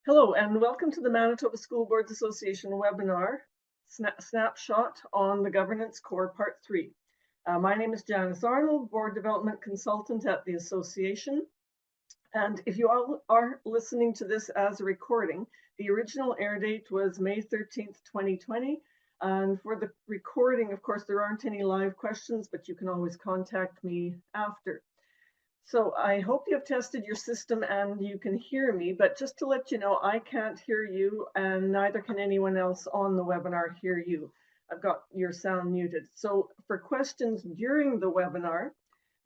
Hello and welcome to the Manitoba School Boards Association webinar, Snapshot on the Governance Core Part 3. My name is Janice Arnold, Board Development Consultant at the Association. And if you all are listening to this as a recording, the original air date was May 13th, 2020. And for the recording, of course, there aren't any live questions, but you can always contact me after. So I hope you have tested your system and you can hear me, but just to let you know, I can't hear you and neither can anyone else on the webinar hear you. I've got your sound muted. So for questions during the webinar,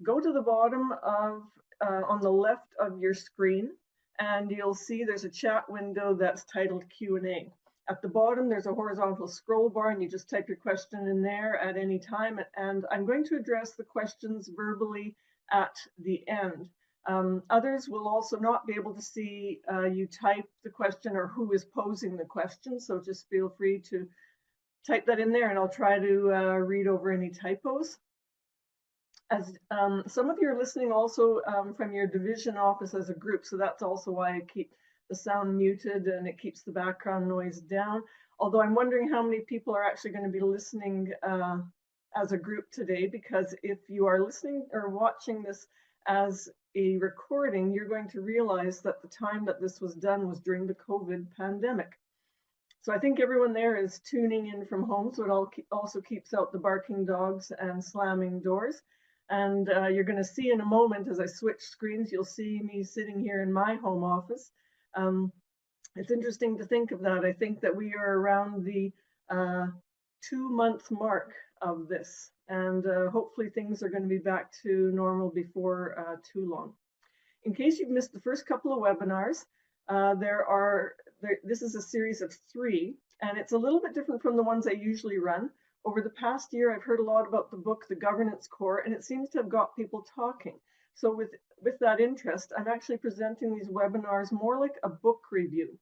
go to the bottom of, on the left of your screen, and you'll see there's a chat window that's titled Q&A. At the bottom, there's a horizontal scroll bar and you just type your question in there at any time. And I'm going to address the questions verbally at the end. Others will also not be able to see you type the question or who is posing the question, so just feel free to type that in there and I'll try to read over any typos. As some of you are listening also from your division office as a group, so that's also why I keep the sound muted and it keeps the background noise down. Although I'm wondering how many people are actually going to be listening as a group today, because if you are listening or watching this as a recording, you're going to realize that the time that this was done was during the COVID pandemic. So I think everyone there is tuning in from home, so it also keeps out the barking dogs and slamming doors. And you're going to see in a moment as I switch screens, you'll see me sitting here in my home office. It's interesting to think of that. I think that we are around the 2-month mark of this, and hopefully things are going to be back to normal before too long. In case you've missed the first couple of webinars, this is a series of 3, and it's a little bit different from the ones I usually run. Over the past year, I've heard a lot about the book, The Governance Core, and it seems to have got people talking. So with that interest, I'm actually presenting these webinars more like a book review.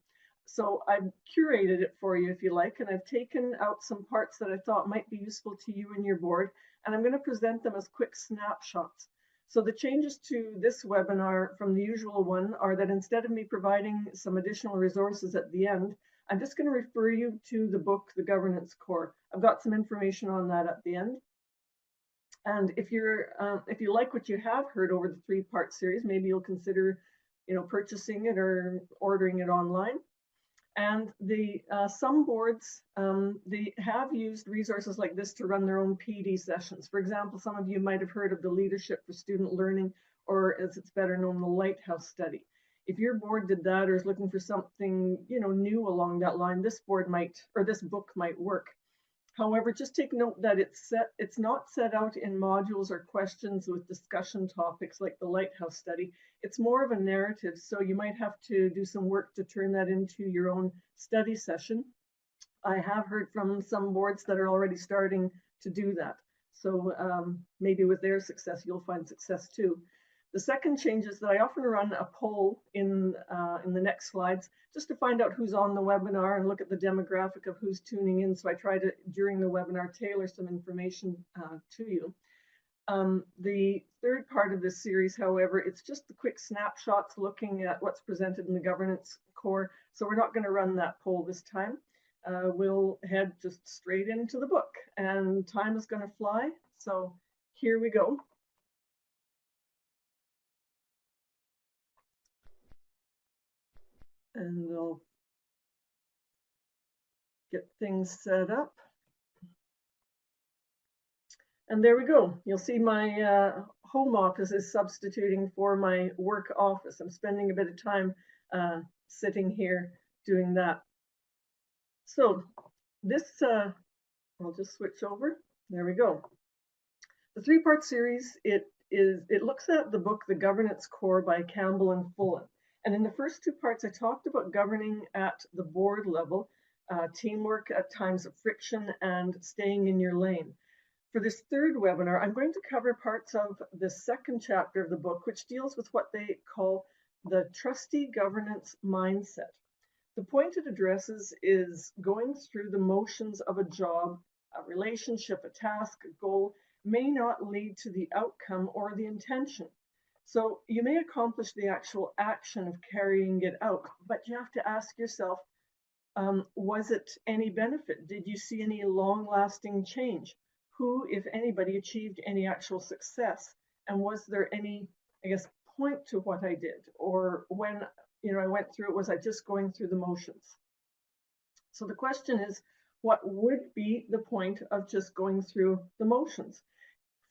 So I've curated it for you if you like, and I've taken out some parts that I thought might be useful to you and your board, and I'm going to present them as quick snapshots. So the changes to this webinar from the usual one are that instead of me providing some additional resources at the end, I'm just going to refer you to the book, The Governance Core. I've got some information on that at the end. And if you like what you have heard over the 3-part series, maybe you'll consider, purchasing it or ordering it online. And some boards, they have used resources like this to run their own PD sessions. For example, some of you might have heard of the Leadership for Student Learning, or as it's better known, the Lighthouse Study. If your board did that or is looking for something, new along that line, this book might work. However, just take note that it's not set out in modules or questions with discussion topics like the Lighthouse Study. It's more of a narrative, so you might have to do some work to turn that into your own study session. I have heard from some boards that are already starting to do that. So maybe with their success, you'll find success too. The second change is that I often run a poll in the next slides just to find out who's on the webinar and look at the demographic of who's tuning in. So I try to, during the webinar, tailor some information to you. The third part of this series, however, it's just the quick snapshots looking at what's presented in the Governance Core. So we're not going to run that poll this time. We'll head just straight into the book, and time is going to fly. So here we go. And I'll get things set up. And there we go. You'll see my home office is substituting for my work office. I'm spending a bit of time sitting here doing that. So this, I'll just switch over. There we go. The 3-part series, it looks at the book, The Governance Core by Campbell and Fullan. And in the first 2 parts, I talked about governing at the board level, teamwork at times of friction, and staying in your lane. For this 3rd webinar, I'm going to cover parts of the 2nd chapter of the book, which deals with what they call the trustee governance mindset. The point it addresses is going through the motions of a job, a relationship, a task, a goal may not lead to the outcome or the intention. So you may accomplish the actual action of carrying it out, but you have to ask yourself, was it any benefit? Did you see any long-lasting change? Who, if anybody, achieved any actual success? And was there any, I guess, point to what I did? Or when, I went through it, was I just going through the motions? So the question is, what would be the point of just going through the motions?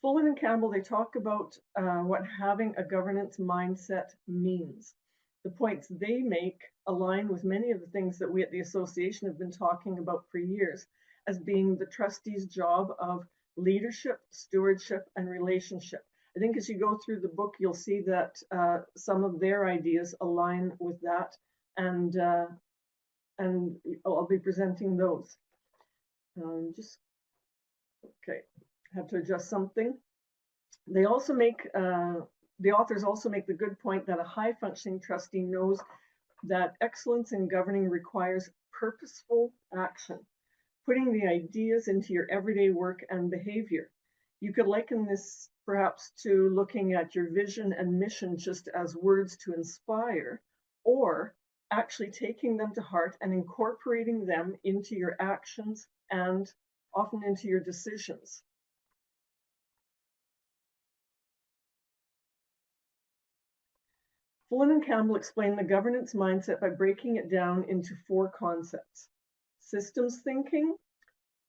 Fullan and Campbell, they talk about what having a governance mindset means. The points they make align with many of the things that we at the association have been talking about for years as being the trustee's job of leadership, stewardship, and relationship. I think as you go through the book, you'll see that some of their ideas align with that, and I'll be presenting those. Okay, have to adjust something. They also make, the authors also make the good point that a high-functioning trustee knows that excellence in governing requires purposeful action, putting the ideas into your everyday work and behavior. You could liken this perhaps to looking at your vision and mission just as words to inspire, or actually taking them to heart and incorporating them into your actions and often into your decisions. Fullan and Campbell explain the governance mindset by breaking it down into 4 concepts: systems thinking,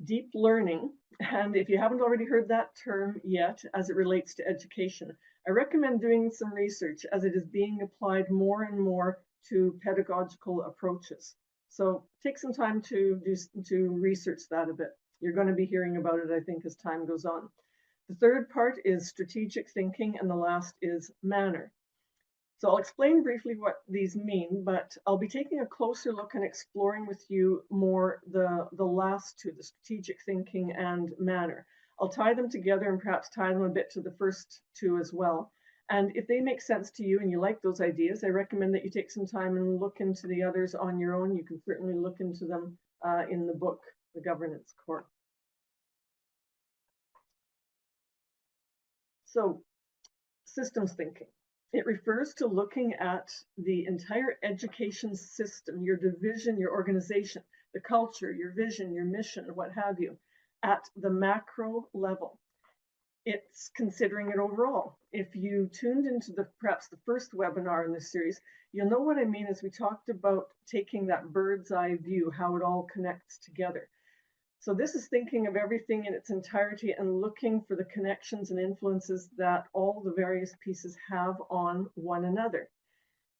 deep learning, and if you haven't already heard that term yet as it relates to education, I recommend doing some research as it is being applied more and more to pedagogical approaches. So take some time to research that a bit. You're going to be hearing about it, I think, as time goes on. The third part is strategic thinking, and the last is manner. So I'll explain briefly what these mean, but I'll be taking a closer look and exploring with you more the last 2, the strategic thinking and manner. I'll tie them together and perhaps tie them a bit to the first 2 as well. And if they make sense to you and you like those ideas, I recommend that you take some time and look into the others on your own. You can certainly look into them in the book, The Governance Core. So, systems thinking. It refers to looking at the entire education system, your division, your organization, the culture, your vision, your mission, what have you, at the macro level. It's considering it overall. If you tuned into perhaps the first webinar in this series, you'll know what I mean as we talked about taking that bird's eye view, how it all connects together. So this is thinking of everything in its entirety and looking for the connections and influences that all the various pieces have on one another.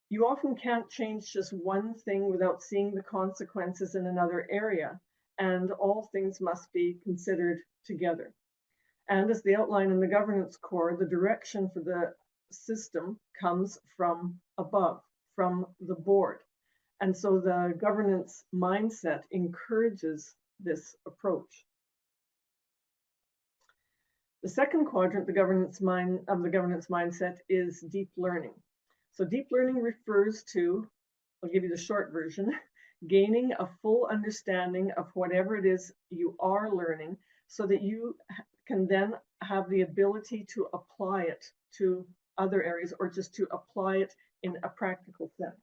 You often can't change just one thing without seeing the consequences in another area, and all things must be considered together. And as the outline in the governance core, the direction for the system comes from above, from the board. And so the governance mindset encourages this approach. The second quadrant of the governance mindset is deep learning. So deep learning refers to, I'll give you the short version, gaining a full understanding of whatever it is you are learning so that you can then have the ability to apply it to other areas or just to apply it in a practical sense.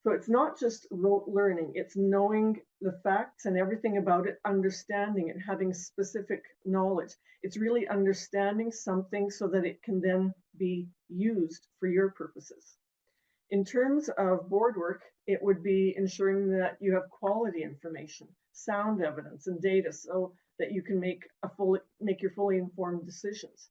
So it's not just rote learning, it's knowing the facts and everything about it, understanding it, having specific knowledge. It's really understanding something so that it can then be used for your purposes. In terms of board work, it would be ensuring that you have quality information, sound evidence, and data so that you can make your fully informed decisions.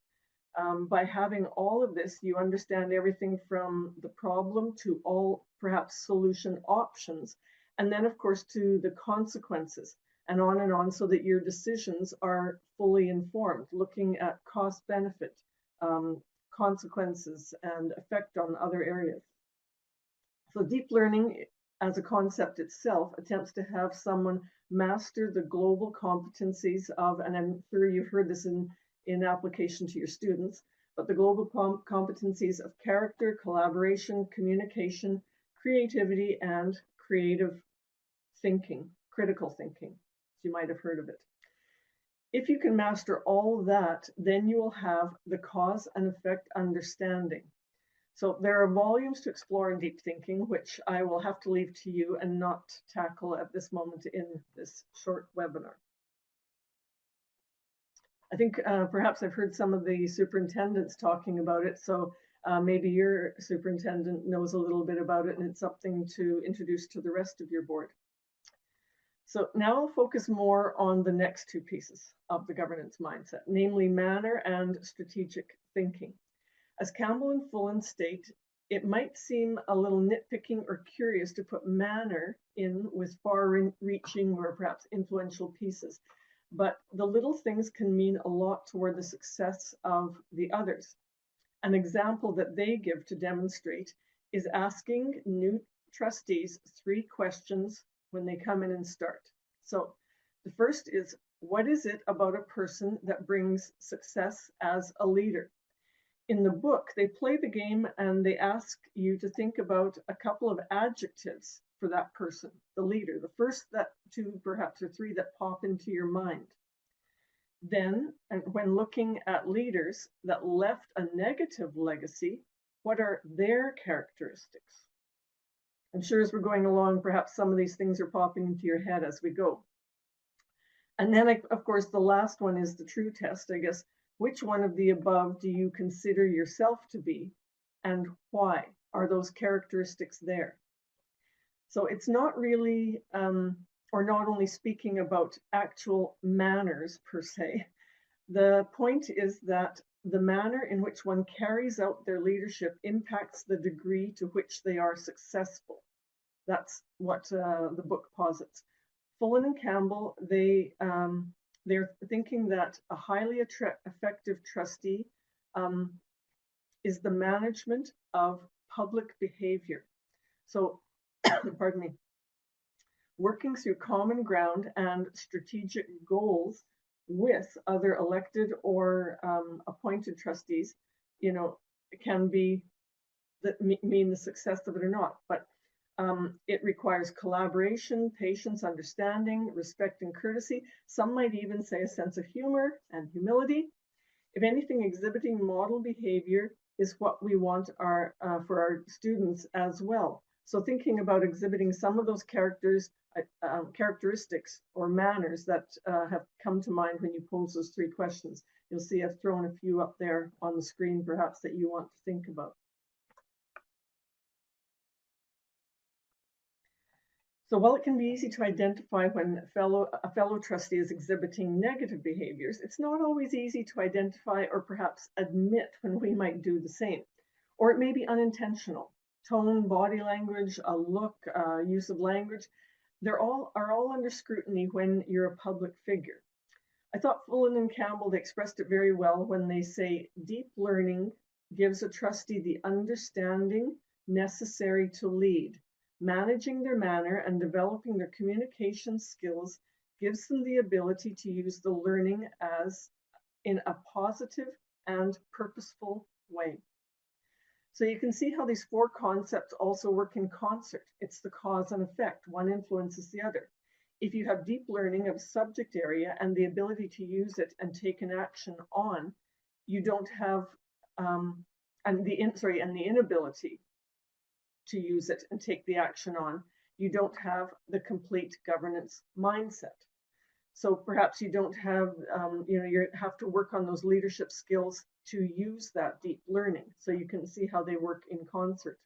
By having all of this, you understand everything from the problem to all perhaps solution options, and then of course to the consequences, and on, so that your decisions are fully informed, looking at cost benefit, consequences, and effect on other areas. So deep learning as a concept itself attempts to have someone master the global competencies of, and I'm sure you've heard this in application to your students, but the global competencies of character, collaboration, communication, creativity, and creative thinking, critical thinking, as you might have heard of it. If you can master all that, then you will have the cause and effect understanding. So there are volumes to explore in deep thinking, which I will have to leave to you and not tackle at this moment in this short webinar. I think perhaps I've heard some of the superintendents talking about it, so maybe your superintendent knows a little bit about it and it's something to introduce to the rest of your board. So now I'll focus more on the next two pieces of the governance mindset, namely manner and strategic thinking. As Campbell and Fullan state, it might seem a little nitpicking or curious to put manner in with far-reaching or perhaps influential pieces, but the little things can mean a lot toward the success of the others. An example that they give to demonstrate is asking new trustees 3 questions when they come in and start. So the first is, what is it about a person that brings success as a leader? In the book, they play the game and they ask you to think about a couple of adjectives for that person, the leader, the first that 2 perhaps or 3 that pop into your mind. Then, and when looking at leaders that left a negative legacy, what are their characteristics? I'm sure as we're going along, perhaps some of these things are popping into your head as we go. And then, of course, the last one is the true test, I guess. Which one of the above do you consider yourself to be, and why? Are those characteristics there? So it's not really, or not only speaking about actual manners per se. The point is that the manner in which one carries out their leadership impacts the degree to which they are successful. That's what the book posits. Fullan and Campbell, they're thinking that a highly effective trustee is the management of public behavior. So, pardon me, working through common ground and strategic goals with other elected or appointed trustees, can be that mean the success of it or not. But it requires collaboration, patience, understanding, respect, and courtesy. Some might even say a sense of humor and humility. If anything, exhibiting model behavior is what we want for our students as well. So thinking about exhibiting some of those characteristics or manners that have come to mind when you pose those 3 questions. You'll see I've thrown a few up there on the screen, perhaps, that you want to think about. So while it can be easy to identify when a fellow trustee is exhibiting negative behaviors, it's not always easy to identify or perhaps admit when we might do the same. Or it may be unintentional. Tone, body language, a look, use of language, are all under scrutiny when you're a public figure. I thought Fullan and Campbell, they expressed it very well when they say deep learning gives a trustee the understanding necessary to lead. Managing their manner and developing their communication skills gives them the ability to use the learning as in a positive and purposeful way. So you can see how these 4 concepts also work in concert. It's the cause and effect. One influences the other. If you have deep learning of subject area and the ability to use it and take an action on, you don't have, and the inability to use it and take the action on, you don't have the complete governance mindset. So perhaps you don't have, you have to work on those leadership skills to use that deep learning. So you can see how they work in concert.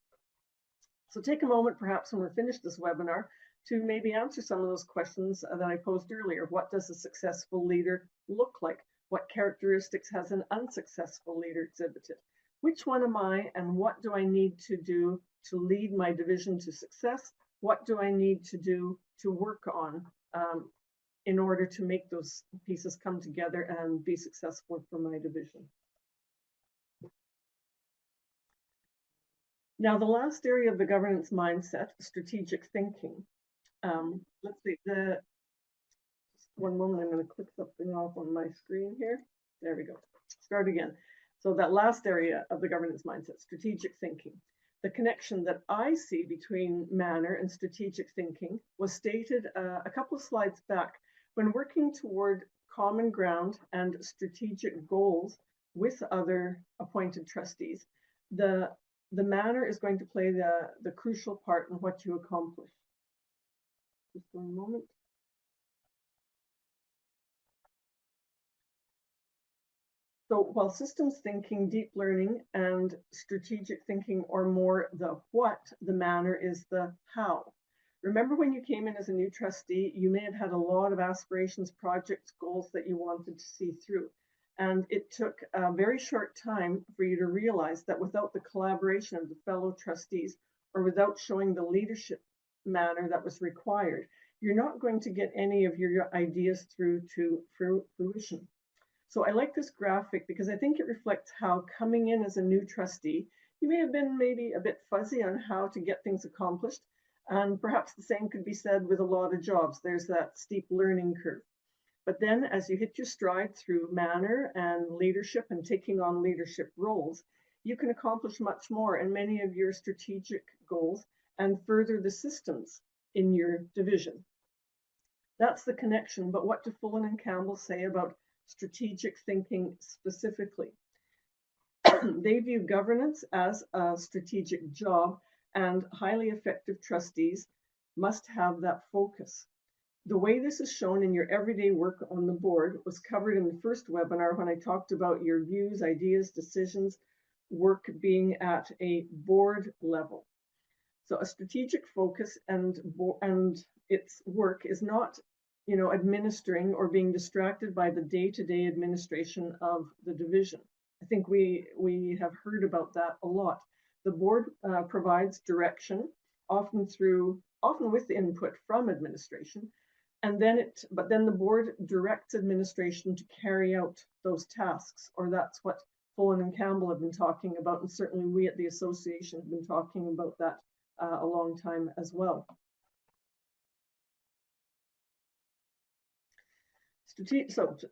So take a moment, perhaps when we're finished this webinar, to maybe answer some of those questions that I posed earlier. What does a successful leader look like? What characteristics has an unsuccessful leader exhibited? Which one am I, and what do I need to do to lead my division to success? What do I need to do to work on in order to make those pieces come together and be successful for my division? Now, the last area of the governance mindset, strategic thinking. Let's see, just one moment, I'm going to click something off on my screen here. There we go. Start again. So that last area of the governance mindset, strategic thinking. The connection that I see between manner and strategic thinking was stated a couple of slides back. When working toward common ground and strategic goals with other appointed trustees, the the manner is going to play the crucial part in what you accomplish. Just one moment. So while systems thinking, deep learning, and strategic thinking are more the what, the manner is the how. Remember when you came in as a new trustee, you may have had a lot of aspirations, projects, goals that you wanted to see through. And it took a very short time for you to realize that without the collaboration of the fellow trustees, or without showing the leadership manner that was required, you're not going to get any of your ideas through to fruition. So I like this graphic because I think it reflects how coming in as a new trustee, you may have been maybe a bit fuzzy on how to get things accomplished. And perhaps the same could be said with a lot of jobs. There's that steep learning curve. But then as you hit your stride through manner and leadership and taking on leadership roles, you can accomplish much more in many of your strategic goals and further the systems in your division. That's the connection. But what do Fullan and Campbell say about strategic thinking specifically? They view governance as a strategic job, and highly effective trustees must have that focus. The way this is shown in your everyday work on the board was covered in the first webinar when I talked about your views, ideas, decisions, work being at a board level. So a strategic focus and its work is not, administering or being distracted by the day-to-day administration of the division. I think we have heard about that a lot. The board provides direction, often with input from administration, and but then the board directs administration to carry out those tasks, or that's what Fullan and Campbell have been talking about, and certainly we at the association have been talking about that a long time as well.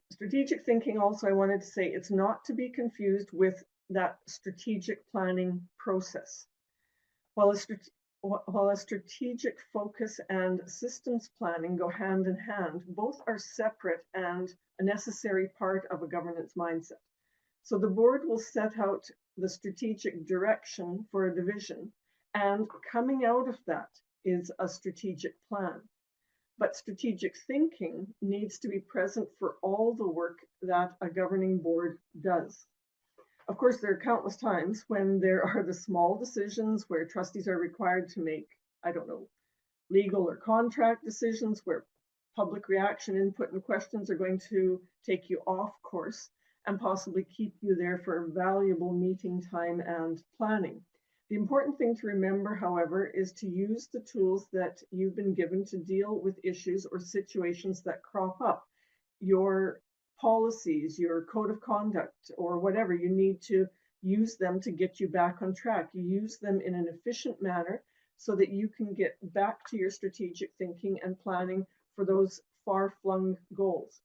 Strategic thinking also, I wanted to say, it's not to be confused with that strategic planning process. While a strategic focus and systems planning go hand in hand, both are separate and a necessary part of a governance mindset. So the board will set out the strategic direction for a division, and coming out of that is a strategic plan. But strategic thinking needs to be present for all the work that a governing board does. Of course, there are countless times when there are the small decisions where trustees are required to make, legal or contract decisions where public reaction, input, and questions are going to take you off course and possibly keep you there for valuable meeting time and planning. The important thing to remember, however, is to use the tools that you've been given to deal with issues or situations that crop up. Your policies, your code of conduct, or whatever, you need to use them to get you back on track. You use them in an efficient manner so that you can get back to your strategic thinking and planning for those far-flung goals.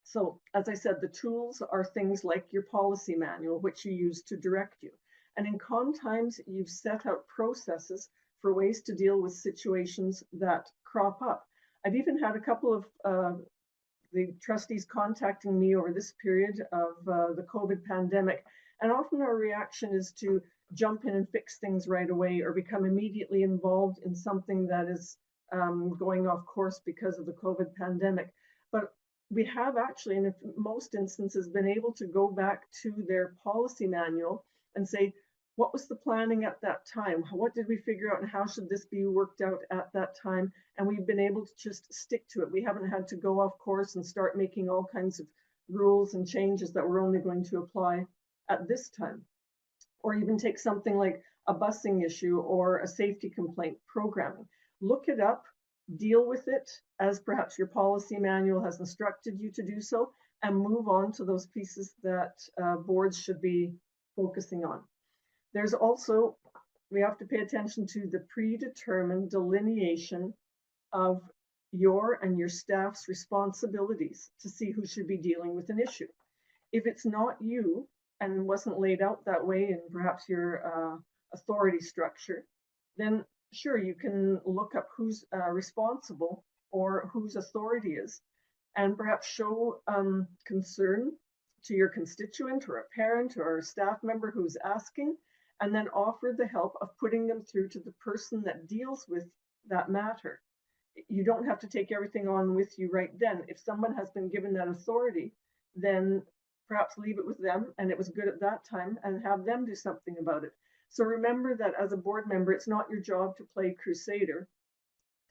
So, as I said, the tools are things like your policy manual, which you use to direct you. And in con times, you've set out processes for ways to deal with situations that crop up. I've even had a couple of the trustees contacting me over this period of the COVID pandemic, and often our reaction is to jump in and fix things right away or become immediately involved in something that is going off course because of the COVID pandemic. But we have actually, in most instances, been able to go back to their policy manual and say, what was the planning at that time? What did we figure out, and how should this be worked out at that time? And we've been able to just stick to it. We haven't had to go off course and start making all kinds of rules and changes that we're only going to apply at this time. Or even take something like a busing issue or a safety complaint programming. Look it up, deal with it as perhaps your policy manual has instructed you to do so, and move on to those pieces that boards should be focusing on. There's also, we have to pay attention to the predetermined delineation of your and your staff's responsibilities to see who should be dealing with an issue. If it's not you and wasn't laid out that way in perhaps your authority structure, then sure, you can look up who's responsible or whose authority is, and perhaps show concern to your constituent or a parent or a staff member who's asking, and then offer the help of putting them through to the person that deals with that matter. You don't have to take everything on with you right then. If someone has been given that authority, then perhaps leave it with them, and it was good at that time, and have them do something about it. So remember that as a board member, it's not your job to play crusader.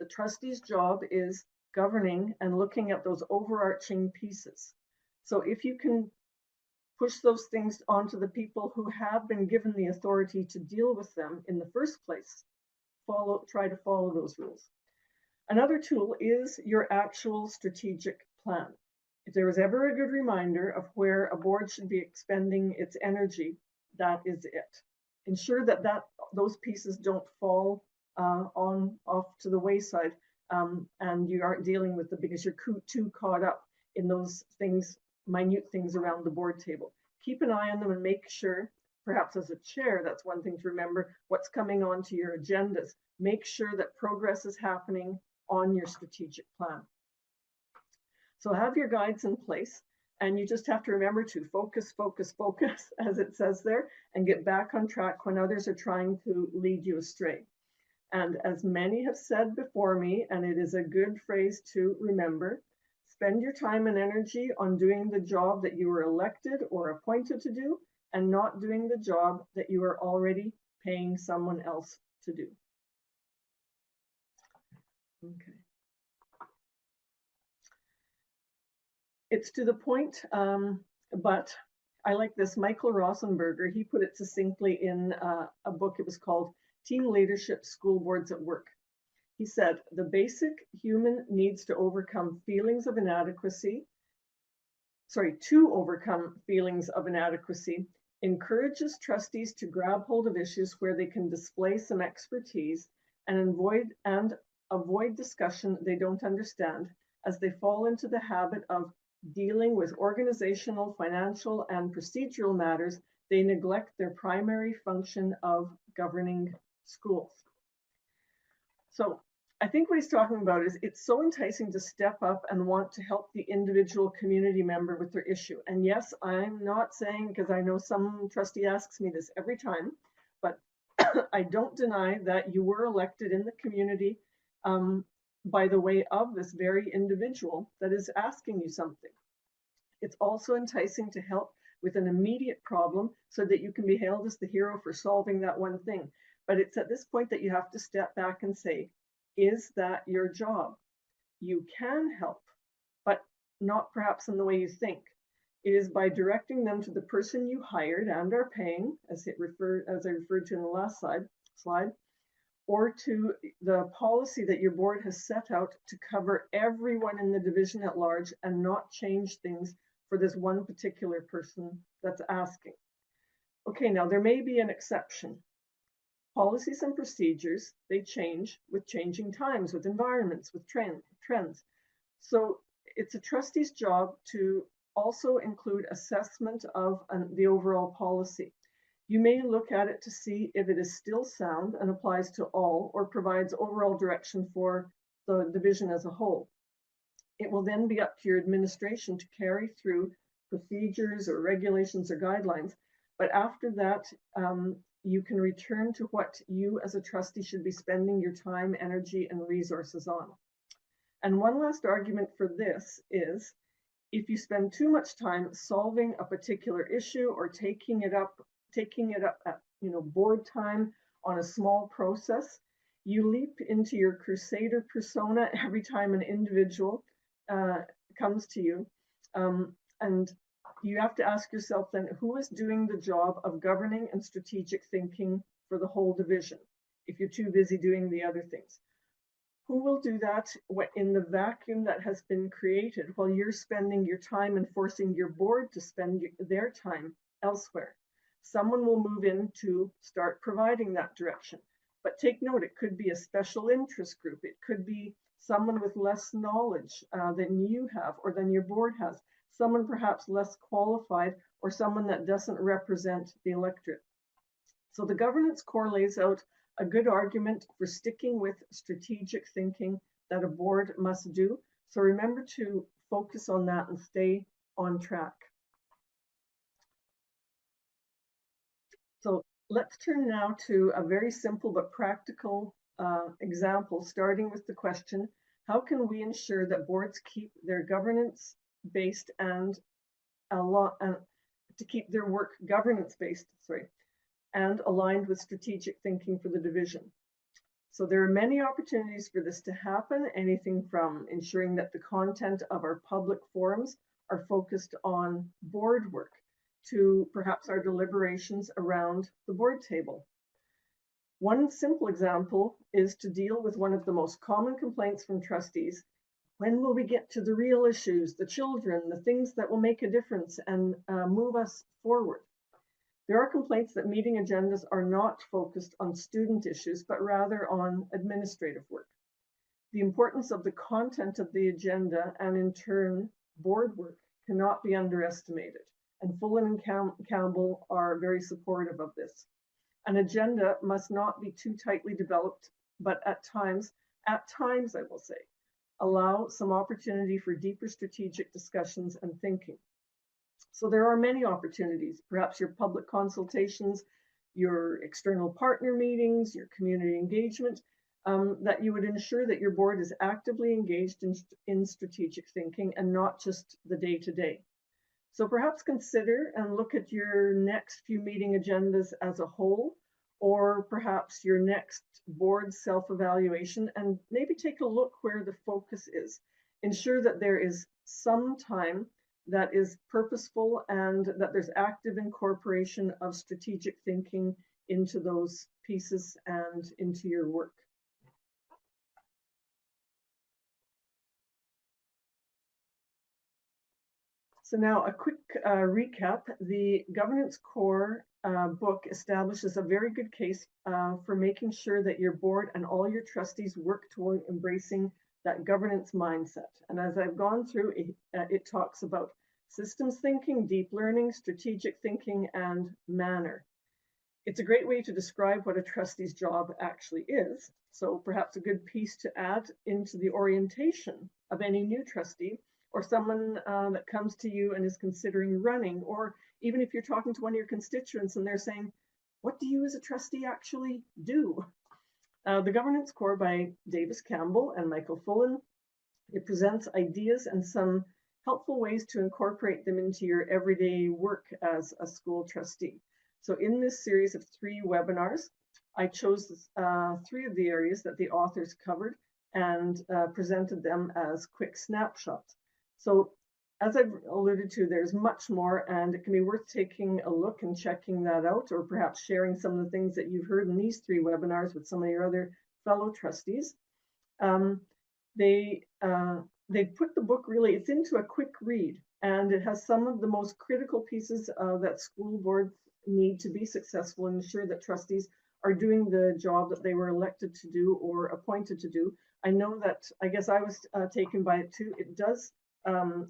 The trustee's job is governing and looking at those overarching pieces. So if you can push those things onto the people who have been given the authority to deal with them in the first place, try to follow those rules. Another tool is your actual strategic plan. If there was ever a good reminder of where a board should be expending its energy, that is it. Ensure that those pieces don't fall off to the wayside, and you aren't dealing with them because you're too caught up in those things, minute things around the board table. Keep an eye on them and make sure, perhaps as a chair, that's one thing to remember, what's coming onto your agendas. Make sure that progress is happening on your strategic plan. So have your guides in place, and you just have to remember to focus, focus, focus, as it says there, and get back on track when others are trying to lead you astray. And as many have said before me, and it is a good phrase to remember, spend your time and energy on doing the job that you were elected or appointed to do, and not doing the job that you are already paying someone else to do. Okay. It's to the point, but I like this. Michael Rosenberger, he put it succinctly in a book. It was called Team Leadership, School Boards at Work. He said, the basic human needs to overcome feelings of inadequacy, encourages trustees to grab hold of issues where they can display some expertise and avoid discussion they don't understand, as they fall into the habit of dealing with organizational, financial, and procedural matters. They neglect their primary function of governing schools. So I think what he's talking about is it's so enticing to step up and want to help the individual community member with their issue. And yes, I'm not saying, because I know some trustee asks me this every time, but I don't deny that you were elected in the community by the way of this very individual that is asking you something. It's also enticing to help with an immediate problem so that you can be hailed as the hero for solving that one thing. But it's at this point that you have to step back and say, is that your job? You can help, but not perhaps in the way you think. It is by directing them to the person you hired and are paying, as I referred to in the last slide, or to the policy that your board has set out to cover everyone in the division at large and not change things for this one particular person that's asking. Okay, now there may be an exception. Policies and procedures, they change with changing times, with environments, with trends. So it's a trustee's job to also include assessment of the overall policy. You may look at it to see if it is still sound and applies to all, or provides overall direction for the division as a whole. It will then be up to your administration to carry through procedures or regulations or guidelines. But after that, you can return to what you as a trustee should be spending your time, energy, and resources on. And one last argument for this is, if you spend too much time solving a particular issue or taking it up at board time on a small process, you leap into your crusader persona every time an individual comes to you, and you have to ask yourself then, who is doing the job of governing and strategic thinking for the whole division if you're too busy doing the other things? Who will do that in the vacuum that has been created while you're spending your time and forcing your board to spend their time elsewhere? Someone will move in to start providing that direction. But take note, it could be a special interest group. It could be someone with less knowledge than you have or than your board has. Someone perhaps less qualified, or someone that doesn't represent the electorate. So the governance core lays out a good argument for sticking with strategic thinking that a board must do. So remember to focus on that and stay on track. So Let's turn now to a very simple but practical example, starting with the question, how can we ensure that boards keep their governance-based and to keep their work governance-based, and aligned with strategic thinking for the division? So there are many opportunities for this to happen, anything from ensuring that the content of our public forums are focused on board work to perhaps our deliberations around the board table. One simple example is to deal with one of the most common complaints from trustees. When will we get to the real issues, the children, the things that will make a difference and move us forward? There are complaints that meeting agendas are not focused on student issues, but rather on administrative work. The importance of the content of the agenda and in turn board work cannot be underestimated. And Fullan and Campbell are very supportive of this. An agenda must not be too tightly developed, but at times I will say, allow some opportunity for deeper strategic discussions and thinking. So there are many opportunities, perhaps your public consultations, your external partner meetings, your community engagement, that you would ensure that your board is actively engaged in strategic thinking and not just the day-to-day. So perhaps consider and look at your next few meeting agendas as a whole, or perhaps your next board self-evaluation, and maybe take a look where the focus is. Ensure that there is some time that is purposeful and that there's active incorporation of strategic thinking into those pieces and into your work. So now a quick recap. The Governance Core book establishes a very good case for making sure that your board and all your trustees work toward embracing that governance mindset. And as I've gone through, it talks about systems thinking, deep learning, strategic thinking, and manner. It's a great way to describe what a trustee's job actually is. So perhaps a good piece to add into the orientation of any new trustee or someone that comes to you and is considering running, or even if you're talking to one of your constituents and they're saying, what do you as a trustee actually do? The Governance Core by Davis Campbell and Michael Fullan, it presents ideas and some helpful ways to incorporate them into your everyday work as a school trustee. So in this series of 3 webinars, I chose 3 of the areas that the authors covered and presented them as quick snapshots. So as I've alluded to, there's much more, and it can be worth taking a look and checking that out, or perhaps sharing some of the things that you've heard in these 3 webinars with some of your other fellow trustees. They put the book really, it's into a quick read, and it has some of the most critical pieces that school boards need to be successful and ensure that trustees are doing the job that they were elected to do or appointed to do. I know that, I guess I was taken by it too. It does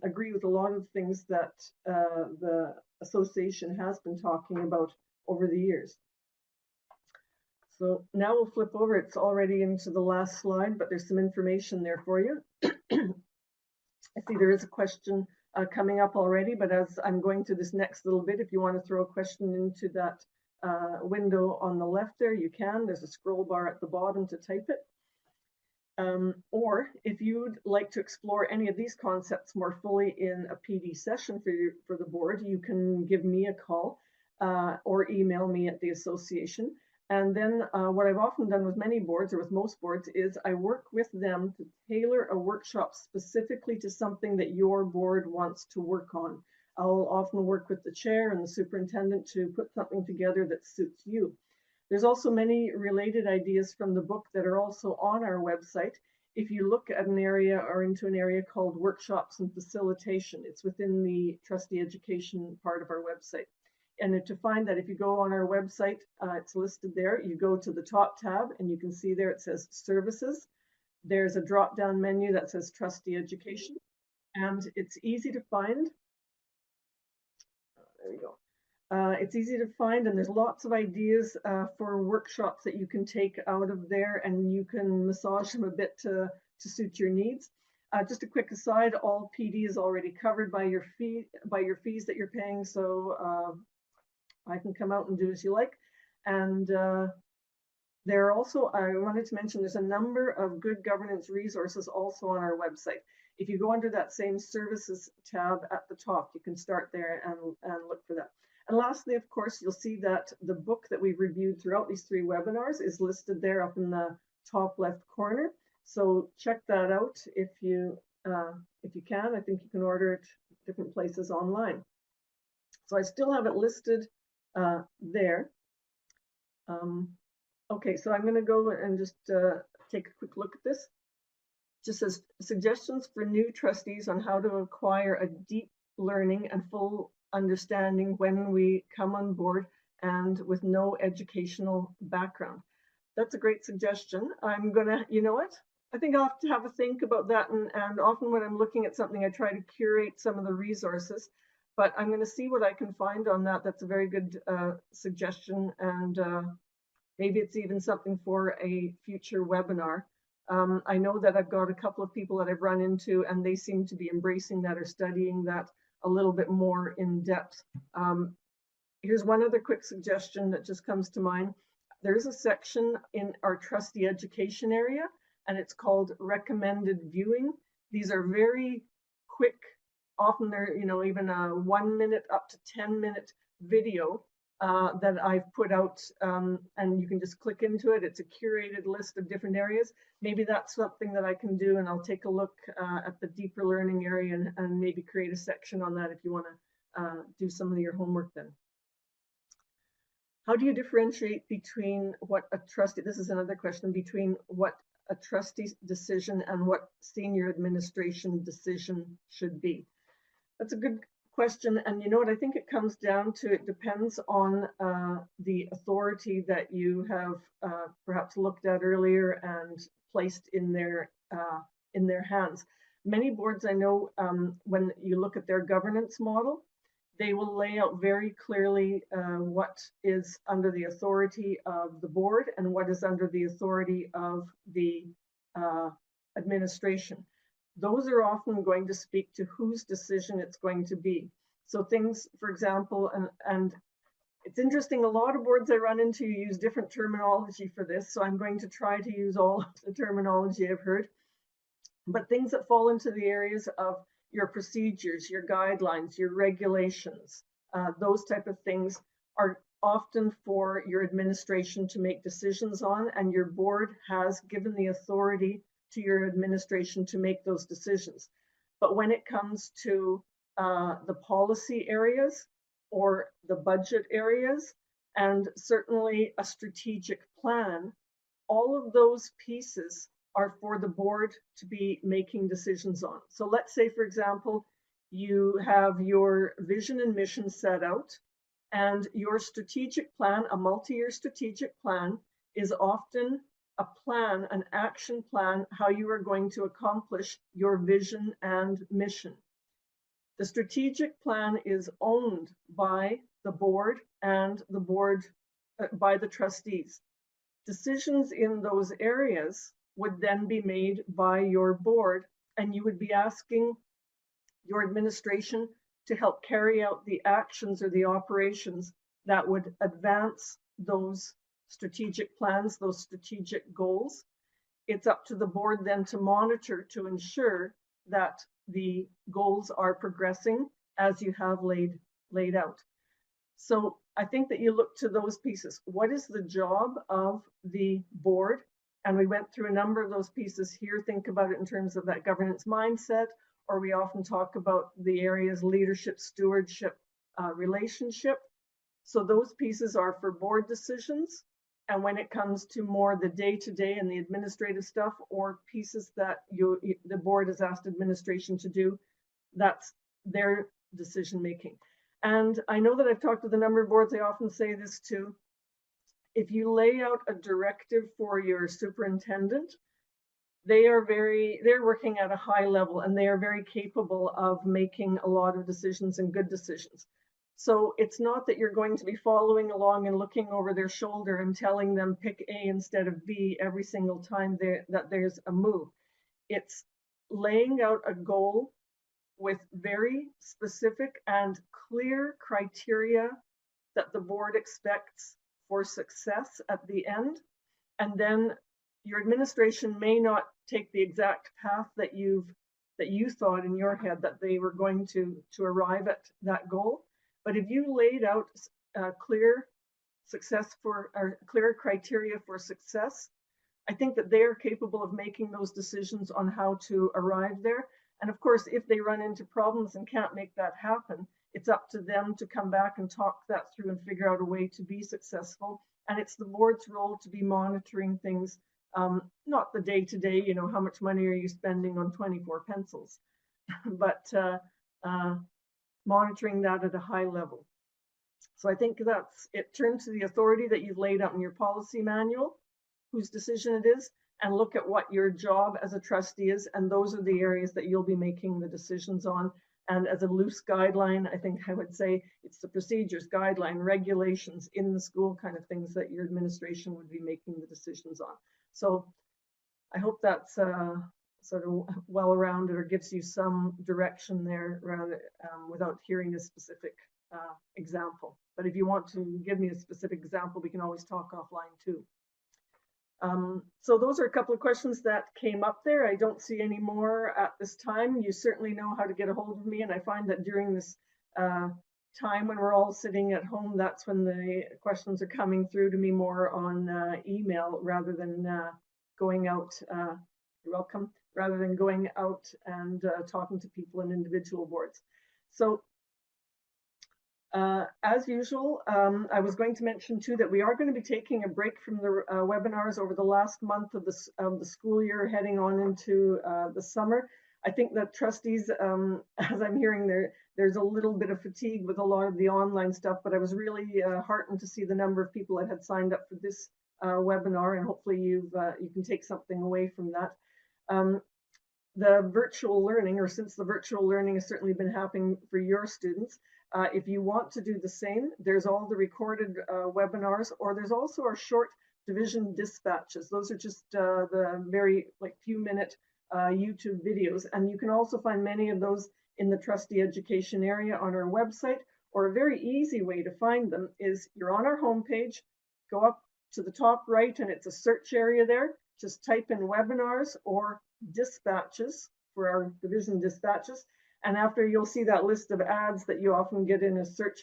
agree with a lot of things that the association has been talking about over the years. So now we'll flip over. It's already into the last slide, but there's some information there for you. I see there is a question coming up already, but as I'm going through this next little bit, if you want to throw a question into that window on the left there, you can. There's a scroll bar at the bottom to type it. Or if you'd like to explore any of these concepts more fully in a PD session for the board, you can give me a call or email me at the association. And then what I've often done with many boards, or with most boards, is I work with them to tailor a workshop specifically to something that your board wants to work on. I'll often work with the chair and the superintendent to put something together that suits you. There's also many related ideas from the book that are also on our website. If you look at an area or into an area called workshops and facilitation, it's within the trustee education part of our website. And to find that, if you go on our website, it's listed there. You go to the top tab and you can see there it says services. There's a drop-down menu that says trustee education, and it's easy to find. There we go. It's easy to find, and there's lots of ideas for workshops that you can take out of there, and you can massage them a bit to suit your needs. Just a quick aside, all PD is already covered by your fees that you're paying, so I can come out and do as you like. And there are also, I wanted to mention, there's a number of good governance resources also on our website. If you go under that same services tab at the top, you can start there and look for that. And lastly, of course, you'll see that the book that we've reviewed throughout these 3 webinars is listed there up in the top left corner. So check that out if you can. I think you can order it different places online. So I still have it listed there. Okay, so I'm going to go and just take a quick look at this. It just says suggestions for new trustees on how to acquire a deep learning and full understanding when we come on board and with no educational background. That's a great suggestion. I'm gonna, you know what? I think I'll have to have a think about that. And often when I'm looking at something, I try to curate some of the resources, but I'm going to see what I can find on that. That's a very good suggestion. And maybe it's even something for a future webinar. I know that I've got a couple of people that I've run into, and they seem to be embracing that or studying that a little bit more in depth. Here's one other quick suggestion that just comes to mind. There's a section in our trustee education area, and it's called recommended viewing. These are very quick, often they're, you know, even a 1 minute up to 10-minute video that I've put out, and you can just click into it. It's a curated list of different areas. Maybe that's something that I can do, and I'll take a look at the deeper learning area and maybe create a section on that if you want to do some of your homework then. How do you differentiate between what a trustee, this is another question, between what a trustee decision and what senior administration decision should be? That's a good question. And you know what, I think it comes down to, it depends on the authority that you have perhaps looked at earlier and placed in their hands. Many boards I know, when you look at their governance model, they will lay out very clearly what is under the authority of the board and what is under the authority of the administration. Those are often going to speak to whose decision it's going to be. So things, for example, and it's interesting, a lot of boards I run into use different terminology for this, so I'm going to try to use all of the terminology I've heard. But things that fall into the areas of your procedures, your guidelines, your regulations, those type of things are often for your administration to make decisions on, and your board has given the authority to your administration to make those decisions. But when it comes to the policy areas or the budget areas, and certainly a strategic plan, all of those pieces are for the board to be making decisions on. So let's say, for example, you have your vision and mission set out, and your strategic plan, a multi-year strategic plan, is often a plan, an action plan, how you are going to accomplish your vision and mission. The strategic plan is owned by the board and the board by the trustees. Decisions in those areas would then be made by your board, and you would be asking your administration to help carry out the actions or the operations that would advance those strategic plans, those strategic goals. It's up to the board then to monitor to ensure that the goals are progressing as you have laid out. So I think that you look to those pieces. What is the job of the board? And we went through a number of those pieces here. Think about it in terms of that governance mindset, or we often talk about the areas leadership, stewardship, relationship. So those pieces are for board decisions. And when it comes to more the day-to-day and the administrative stuff, or pieces that the board has asked administration to do, that's their decision making. And I know that I've talked with a number of boards, I often say this too. If you lay out a directive for your superintendent, they're working at a high level, and they are very capable of making a lot of decisions and good decisions. So it's not that you're going to be following along and looking over their shoulder and telling them pick A instead of B every single time that there's a move. It's laying out a goal with very specific and clear criteria that the board expects for success at the end. And then your administration may not take the exact path that you thought in your head that they were going to arrive at that goal. But if you laid out clear criteria for success, I think that they are capable of making those decisions on how to arrive there. And of course, if they run into problems and can't make that happen, it's up to them to come back and talk that through and figure out a way to be successful. And it's the board's role to be monitoring things, not the day-to-day, you know, how much money are you spending on 24 pencils, but monitoring that at a high level. So I think that's it. Turn to the authority that you've laid out in your policy manual, whose decision it is, and look at what your job as a trustee is, and those are the areas that you'll be making the decisions on. And as a loose guideline, I think I would say it's the procedures, guideline, regulations in the school kind of things that your administration would be making the decisions on. So I hope that's sort of well-rounded or gives you some direction there rather, without hearing a specific example. But if you want to give me a specific example, we can always talk offline too. So those are a couple of questions that came up there. I don't see any more at this time. You certainly know how to get a hold of me, and I find that during this time when we're all sitting at home, that's when the questions are coming through to me more on email rather than going out. You're welcome. Rather than going out and talking to people in individual boards. So as usual, I was going to mention too that we are going to be taking a break from the webinars over the last month of the school year, heading on into the summer. I think that trustees, as I'm hearing there's a little bit of fatigue with a lot of the online stuff, but I was really heartened to see the number of people that had signed up for this webinar, and hopefully you can take something away from that. The virtual learning, or since the virtual learning has certainly been happening for your students, if you want to do the same, there's all the recorded webinars, or there's also our short division dispatches. Those are just the very few-minute YouTube videos, and you can also find many of those in the trustee education area on our website. Or a very easy way to find them is you're on our homepage, go up to the top right, and it's a search area there. Just type in webinars or dispatches for our division dispatches. And after, you'll see that list of ads that you often get in a search.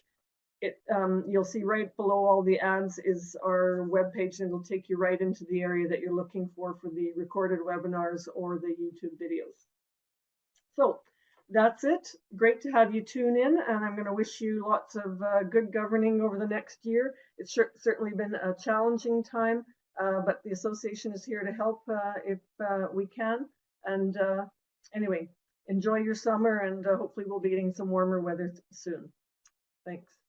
You'll see right below all the ads is our webpage, and it'll take you right into the area that you're looking for the recorded webinars or the YouTube videos. So that's it. Great to have you tune in, and I'm going to wish you lots of good governing over the next year. It's certainly been a challenging time, but the association is here to help if we can. And anyway, enjoy your summer, and hopefully we'll be getting some warmer weather soon. Thanks.